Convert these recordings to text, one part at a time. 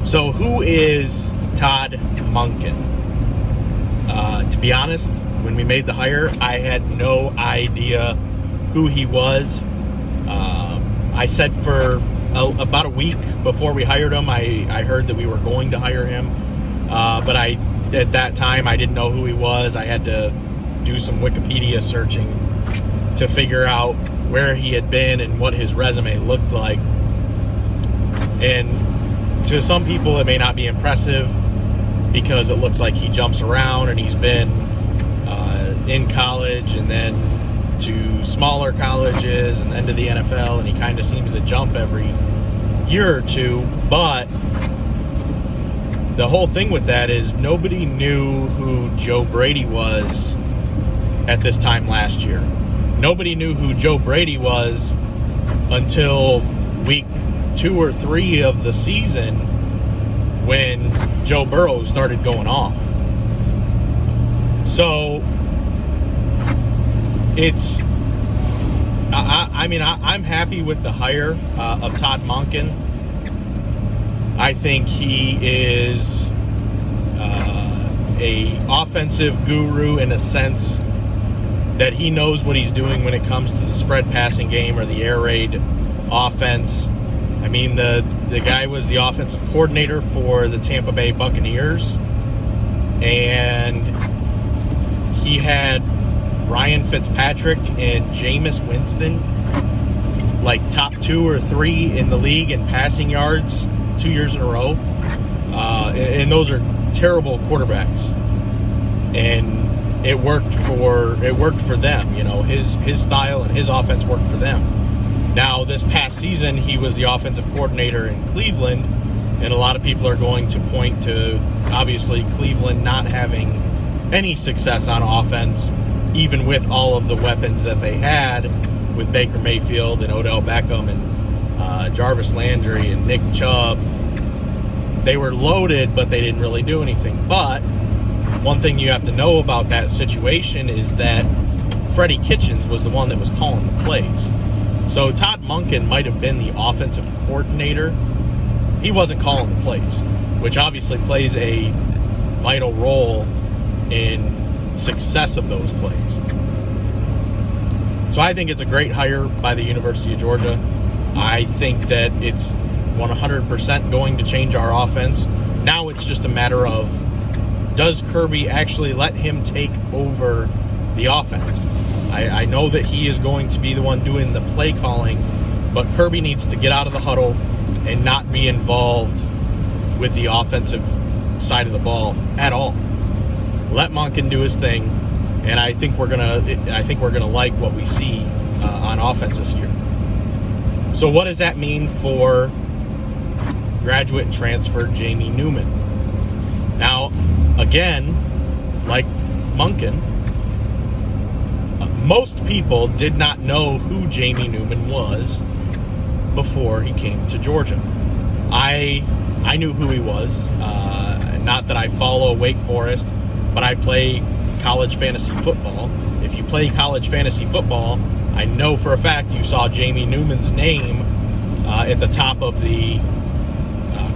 So who is Todd Monken? To be honest, when we made the hire, I had no idea who he was. I said for about a week before we hired him, I heard that we were going to hire him. But at that time, I didn't know who he was. I had to do some Wikipedia searching to figure out where he had been and what his resume looked like. And to some people, it may not be impressive because it looks like he jumps around and he's been in college and then to smaller colleges and then to the NFL, and he kind of seems to jump every year or two. But the whole thing with that is nobody knew who Joe Brady was at this time last year. Nobody knew who Joe Brady was until week 2 or 3 of the season when Joe Burrow started going off. So it's, I'm happy with the hire of Todd Monken. I think he is a offensive guru in a sense that he knows what he's doing when it comes to the spread passing game or the air raid offense. I mean, the guy was the offensive coordinator for the Tampa Bay Buccaneers, and he had Ryan Fitzpatrick and Jameis Winston like top 2 or 3 in the league in passing yards 2 years in a row. And those are terrible quarterbacks. And it worked for them. You know, his style and his offense worked for them. Now, this past season, he was the offensive coordinator in Cleveland, and a lot of people are going to point to, obviously, Cleveland not having any success on offense, even with all of the weapons that they had with Baker Mayfield and Odell Beckham and Jarvis Landry and Nick Chubb. They were loaded, but they didn't really do anything. But one thing you have to know about that situation is that Freddie Kitchens was the one that was calling the plays. So Todd Monken might have been the offensive coordinator. He wasn't calling the plays, which obviously plays a vital role in success of those plays. So I think it's a great hire by the University of Georgia. I think that it's 100% going to change our offense. Now it's just a matter of, does Kirby actually let him take over the offense? I know that he is going to be the one doing the play calling, but Kirby needs to get out of the huddle and not be involved with the offensive side of the ball at all. Let Monken do his thing, and I think we're gonna like what we see on offense this year. So what does that mean for graduate transfer Jamie Newman? Now, again, like Monken, most people did not know who Jamie Newman was before he came to Georgia. I knew who he was. Not that I follow Wake Forest, but I play college fantasy football. If you play college fantasy football, I know for a fact you saw Jamie Newman's name at the top of the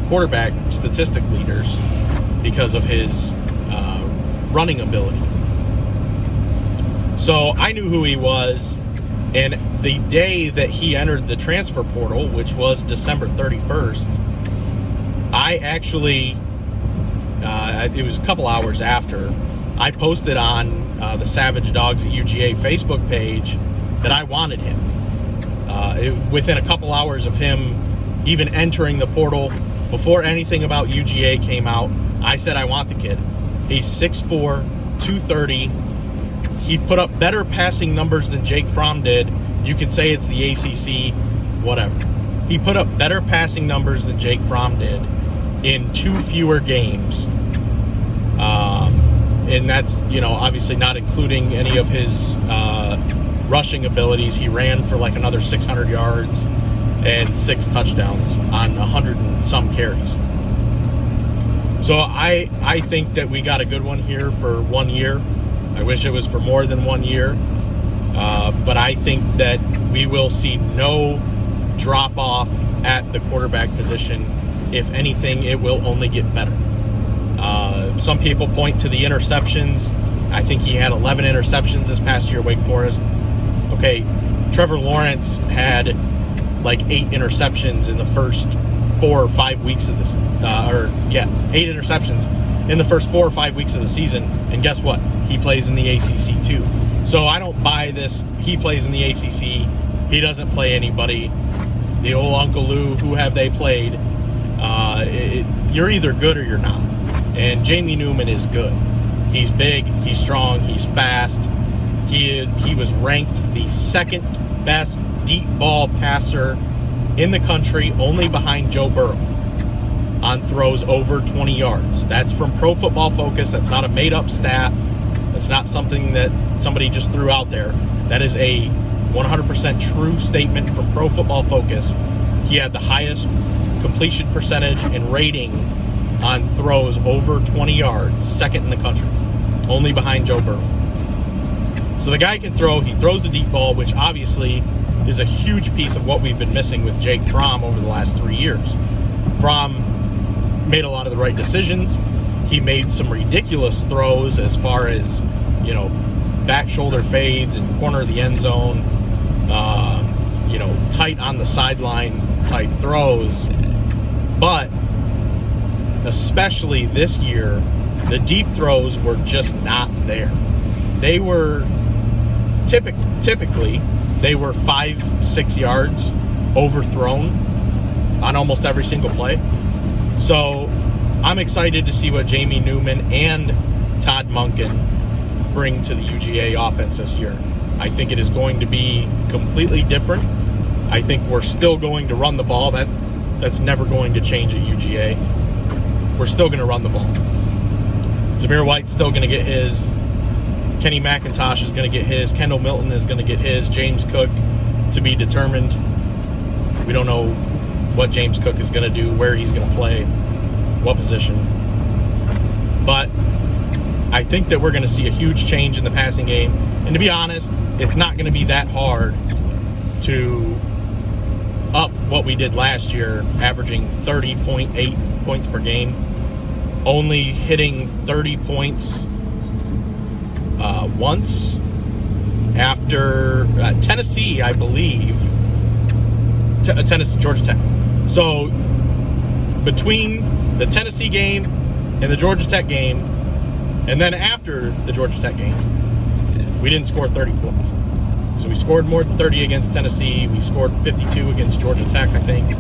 quarterback statistic leaders because of his running ability. So I knew who he was, and the day that he entered the transfer portal, which was December 31st, I actually, it was a couple hours after, I posted on the Savage Dogs at UGA Facebook page that I wanted him. Within a couple hours of him even entering the portal, before anything about UGA came out, I said I want the kid. He's 6'4", 230. He put up better passing numbers than Jake Fromm did. You can say it's the ACC, whatever. He put up better passing numbers than Jake Fromm did in 2 fewer games. And that's, obviously not including any of his rushing abilities. He ran for like another 600 yards and 6 touchdowns on 100 and some carries. So I think that we got a good one here for 1 year. I wish it was for more than 1 year. But I think that we will see no drop off at the quarterback position If anything, it will only get better. Some people point to the interceptions. I think he had 11 interceptions this past year, Wake Forest. Okay, Trevor Lawrence had like 8 interceptions in the first 4 or 5 weeks of this, 8 interceptions in the first 4 or 5 weeks of the season. And guess what? He plays in the ACC too. So I don't buy this. He plays in the ACC. He doesn't play anybody. The old Uncle Lou, who have they played? You're either good or you're not. And Jamie Newman is good. He's big, he's strong, he's fast. He was ranked the second best deep ball passer in the country, only behind Joe Burrow, on throws over 20 yards. That's from Pro Football Focus. That's not a made-up stat. That's not something that somebody just threw out there. That is a 100% true statement from Pro Football Focus. He had the highest completion percentage and rating on throws over 20 yards, second in the country, only behind Joe Burrow. So the guy can throw. He throws a deep ball, which obviously is a huge piece of what we've been missing with Jake Fromm over the last 3 years. Fromm made a lot of the right decisions. He made some ridiculous throws as far as, back shoulder fades and corner of the end zone, tight on the sideline type throws. But especially this year, the deep throws were just not there. They were typically they were 5-6 yards overthrown on almost every single play. So I'm excited to see what Jamie Newman and Todd Monken bring to the UGA offense this year. I think it is going to be completely different. I think we're still going to run the ball. That's never going to change at UGA. We're still going to run the ball. Zamir White's still going to get his. Kenny McIntosh is going to get his. Kendall Milton is going to get his. James Cook to be determined. We don't know what James Cook is going to do, where he's going to play, what position. But I think that we're going to see a huge change in the passing game. And to be honest, it's not going to be that hard to up what we did last year, averaging 30.8 points per game, only hitting 30 points once after Tennessee, I believe. Tennessee, Georgia Tech. So between the Tennessee game and the Georgia Tech game, and then after the Georgia Tech game, we didn't score 30 points. So we scored more than 30 against Tennessee. We scored 52 against Georgia Tech, I think.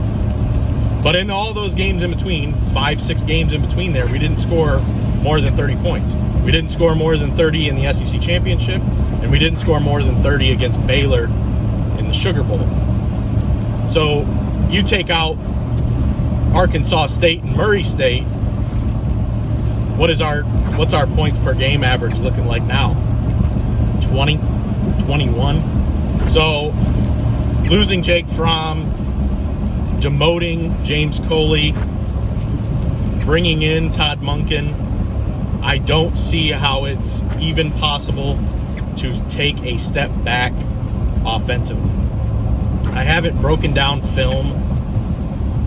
But in all those games in between, 5-6 games in between there, we didn't score more than 30 points. We didn't score more than 30 in the SEC Championship, and we didn't score more than 30 against Baylor in the Sugar Bowl. So you take out Arkansas State and Murray State, what's our points per game average looking like now? 20, 21. So losing Jake Fromm, demoting James Coley, bringing in Todd Monken, I don't see how it's even possible to take a step back offensively. I haven't broken down film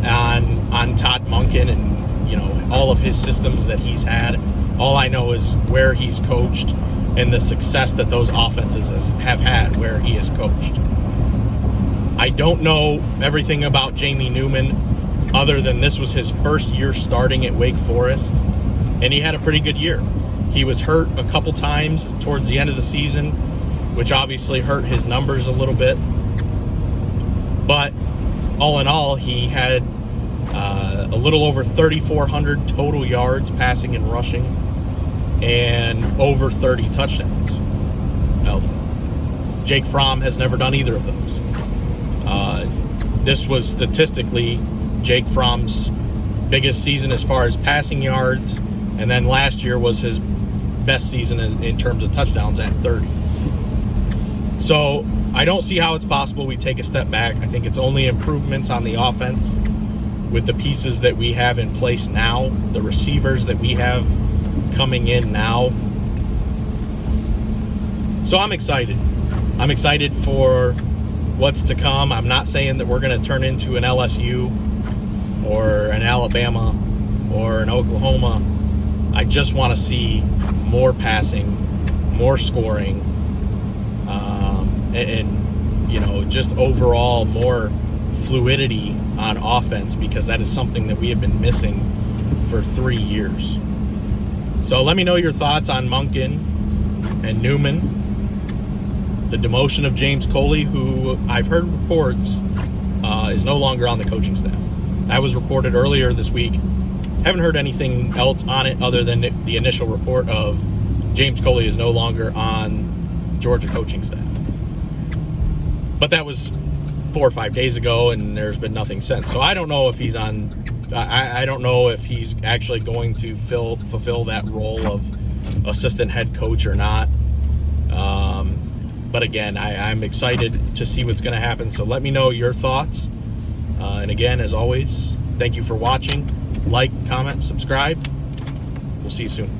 on Todd Monken and all of his systems that he's had. All I know is where he's coached and the success that those offenses have had where he has coached. I don't know everything about Jamie Newman other than this was his first year starting at Wake Forest, and he had a pretty good year. He was hurt a couple times towards the end of the season, which obviously hurt his numbers a little bit. But all in all, he had a little over 3,400 total yards passing and rushing and over 30 touchdowns. Now, Jake Fromm has never done either of those. This was statistically Jake Fromm's biggest season as far as passing yards, and then last year was his best season in terms of touchdowns at 30. So I don't see how it's possible we take a step back. I think it's only improvements on the offense with the pieces that we have in place now, the receivers that we have coming in now. So I'm excited. I'm excited for what's to come. I'm not saying that we're going to turn into an LSU or an Alabama or in Oklahoma. I just want to see more passing, more scoring, and you know, just overall more fluidity on offense, because that is something that we have been missing for 3 years. So let me know your thoughts on Monken and Newman. The demotion of James Coley, who I've heard reports is no longer on the coaching staff. That was reported earlier this week. Haven't heard anything else on it other than the initial report of James Coley is no longer on Georgia coaching staff. But that was 4 or 5 days ago, and there's been nothing since. So I don't know if he's on. I don't know if he's actually going to fulfill that role of assistant head coach or not. But again, I'm excited to see what's going to happen. So let me know your thoughts. And again, as always, thank you for watching. Like, comment, subscribe. We'll see you soon.